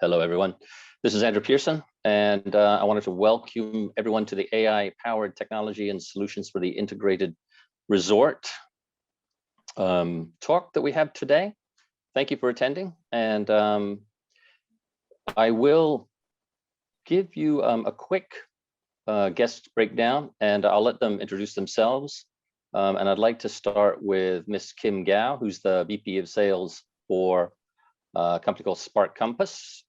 Hello, everyone. This is Andrew Pearson, and I wanted to welcome everyone to the AI-powered technology and solutions for the integrated resort talk that we have today. Thank you for attending, and I will give you a quick guest breakdown, and I'll let them introduce themselves. And I'd like to start with Miss Kim Gao, who's the VP of Sales for a company called Spark Compass.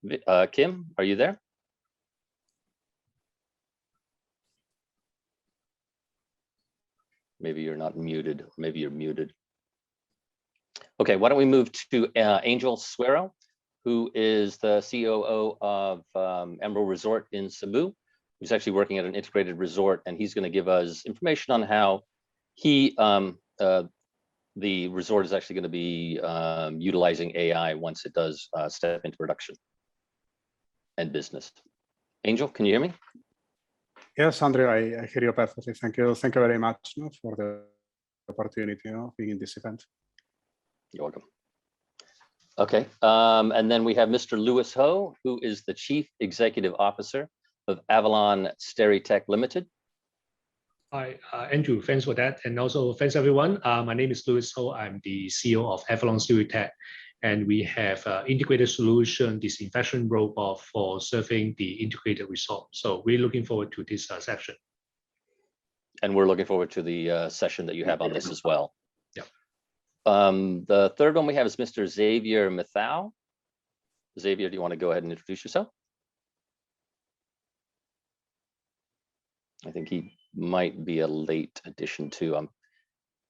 Kim, are you there? Maybe you're not muted, or maybe you're muted. Okay, why don't we move to Angel Suero, who is the COO of Emerald Resort in Cebu. He's actually working at an integrated resort, and he's going to give us information on how he the resort is actually going to be utilizing AI once it does step into production and business. Angel, can you hear me? Yes, Andrew, I hear you perfectly. Thank you. Thank you very much for the opportunity of being in this event. You're welcome. Okay, and then we have Mr. Louis Ho, who is the Chief Executive Officer of Avalon Steritech Limited. Hi, Andrew, thanks for that. And also thanks everyone. My name is Louis Ho. I'm the CEO of Avalon Steritech, and we have integrated solution disinfection robot for serving the integrated resort. So we're looking forward to this session. And we're looking forward to the session that you have on this as well. Yeah. The third one we have is Mr. Xavier Mathau. Xavier, do you want to go ahead and introduce yourself? I think he might be a late addition too. I'm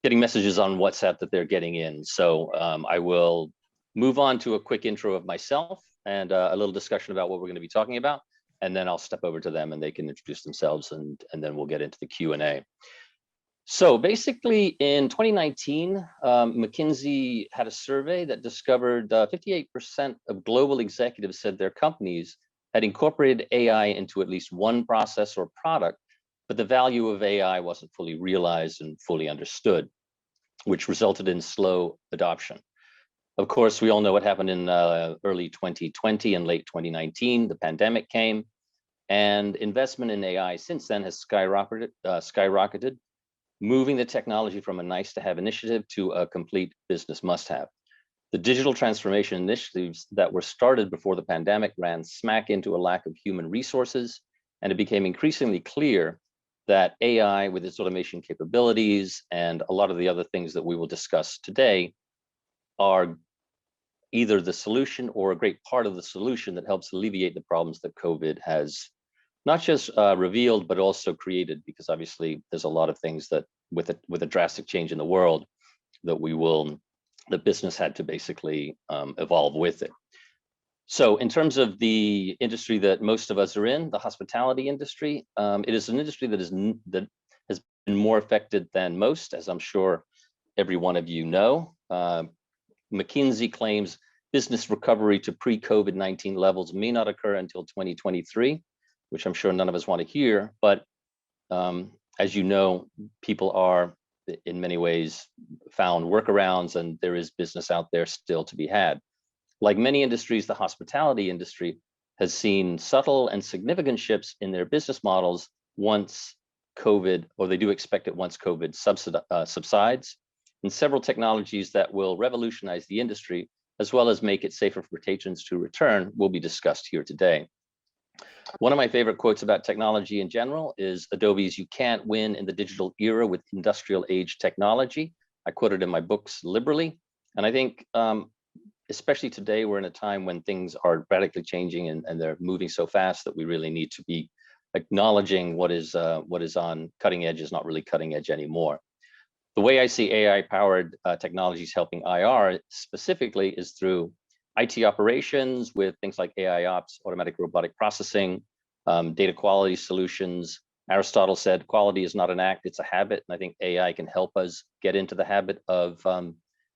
getting messages on WhatsApp that they're getting in. So I will move on to a quick intro of myself and a little discussion about what we're going to be talking about. And then I'll step over to them and they can introduce themselves, and then we'll get into the Q&A. So basically in 2019, McKinsey had a survey that discovered 58% of global executives said their companies had incorporated AI into at least one process or product, but the value of AI wasn't fully realized and fully understood, which resulted in slow adoption. Of course, we all know what happened in early 2020 and late 2019. The pandemic came, and investment in AI since then has skyrocketed, moving the technology from a nice-to-have initiative to a complete business must-have. The digital transformation initiatives that were started before the pandemic ran smack into a lack of human resources, and it became increasingly clear that AI, with its automation capabilities and a lot of the other things that we will discuss today, are either the solution or a great part of the solution that helps alleviate the problems that COVID has not just revealed, but also created, because obviously there's a lot of things that with a drastic change in the world that the business had to basically evolve with it. So in terms of the industry that most of us are in, the hospitality industry, it is an industry that has been more affected than most, as I'm sure every one of you know. McKinsey claims business recovery to pre-COVID-19 levels may not occur until 2023, which I'm sure none of us want to hear. But as you know, people are in many ways found workarounds, and there is business out there still to be had. Like many industries, the hospitality industry has seen subtle and significant shifts in their business models once COVID, or they do expect it once COVID subsides, and several technologies that will revolutionize the industry, as well as make it safer for patrons to return, will be discussed here today. One of my favorite quotes about technology in general is Adobe's "You can't win in the digital era with industrial age technology." I quote it in my books liberally. And I think, especially today, we're in a time when things are radically changing and they're moving so fast that we really need to be acknowledging what is on cutting edge is not really cutting edge anymore. The way I see AI-powered technologies helping IR specifically is through IT operations with things like AI ops, automatic robotic processing, data quality solutions. Aristotle said, quality is not an act, it's a habit. And I think AI can help us get into the habit of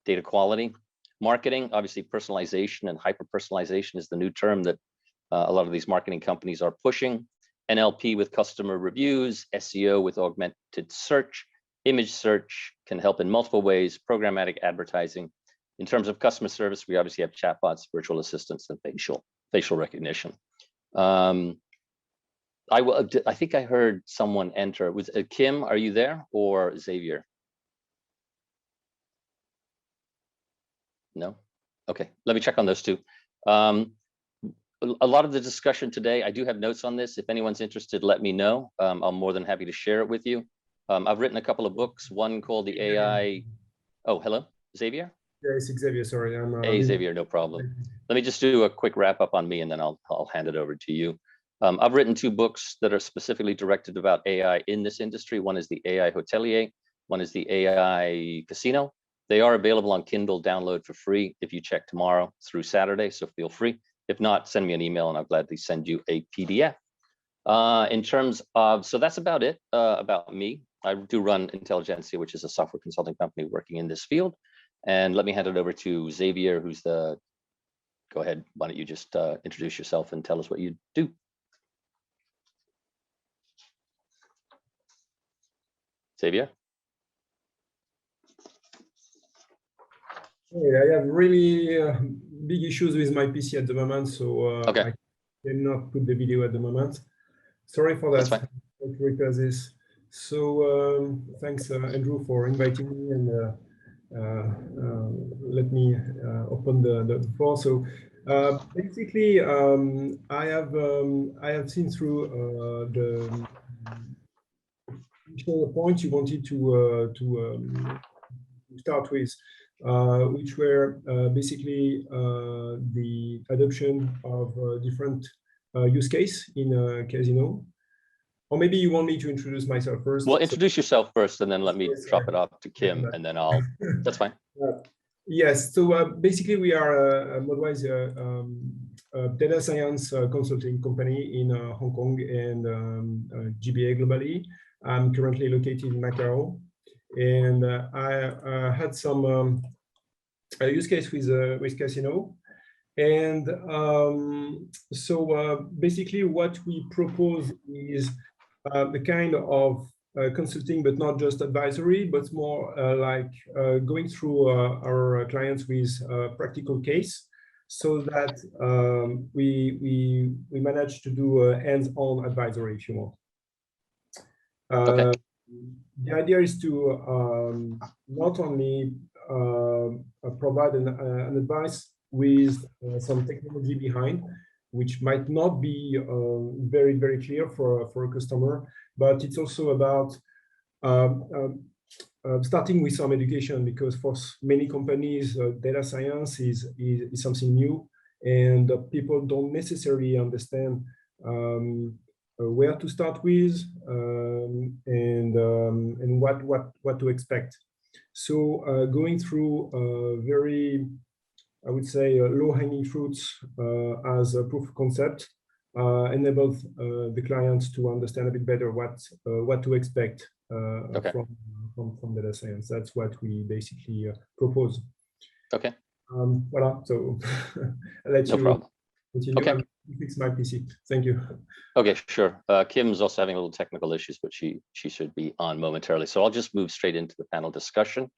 data quality. Marketing, obviously personalization and hyper-personalization is the new term that a lot of these marketing companies are pushing. NLP with customer reviews, SEO with augmented search, image search can help in multiple ways, programmatic advertising. In terms of customer service, we obviously have chatbots, virtual assistants, and facial. facial recognition. I think I heard someone enter. Was Kim, are you there, or Xavier? No? Okay, let me check on those two. A lot of the discussion today, I do have notes on this. If anyone's interested, let me know. I'm more than happy to share it with you. I've written a couple of books, one called the AI. Oh, hello, Xavier? Yeah, it's Xavier, sorry. Hey, Xavier, no problem. Let me just do a quick wrap up on me, and then I'll hand it over to you. I've written 2 books that are specifically directed about AI in this industry. One is the AI Hotelier, one is the AI Casino. They are available on Kindle download for free if you check tomorrow through Saturday, so feel free. If not, send me an email and I'll gladly send you a PDF. In terms of, so that's about it about me. I do run Intelligentsia, which is a software consulting company working in this field. And let me hand it over to Xavier, who's the, go ahead, why don't you just introduce yourself and tell us what you do. Xavier? I have really big issues with my PC at the moment, so Okay. I cannot put the video at the moment. Sorry for that. That's fine. I'll repair this. So thanks, Andrew, for inviting me and let me open the floor. So basically, I have seen through the initial points you wanted to start with, which were basically the adoption of different use case in a casino. Or maybe you want me to introduce myself first. Well, introduce yourself first, and then let me drop it off to Kim, and then I'll, that's fine. Yes, so basically we are Modwise a data science consulting company in Hong Kong and GBA globally. I'm currently located in Macau, and I had some use case with casino. And so basically what we propose is the kind of consulting, but not just advisory, but more like going through our clients with practical case, so that we manage to do a hands-on advisory, if you want. Okay. The idea is to not only provide an advice with some technology behind, which might not be very, very clear for a customer, but it's also about starting with some education, because for many companies, data science is something new, and people don't necessarily understand where to start with and what to expect. So going through very, I would say, low-hanging fruits as a proof of concept enables the clients to understand a bit better what to expect from data science. That's what we basically propose. Okay. Voilà. So I'll let you problem. continue. Okay. Fix my PC. Thank you. Okay, sure. Kim's also having a little technical issues, but she should be on momentarily. So I'll just move straight into the panel discussion.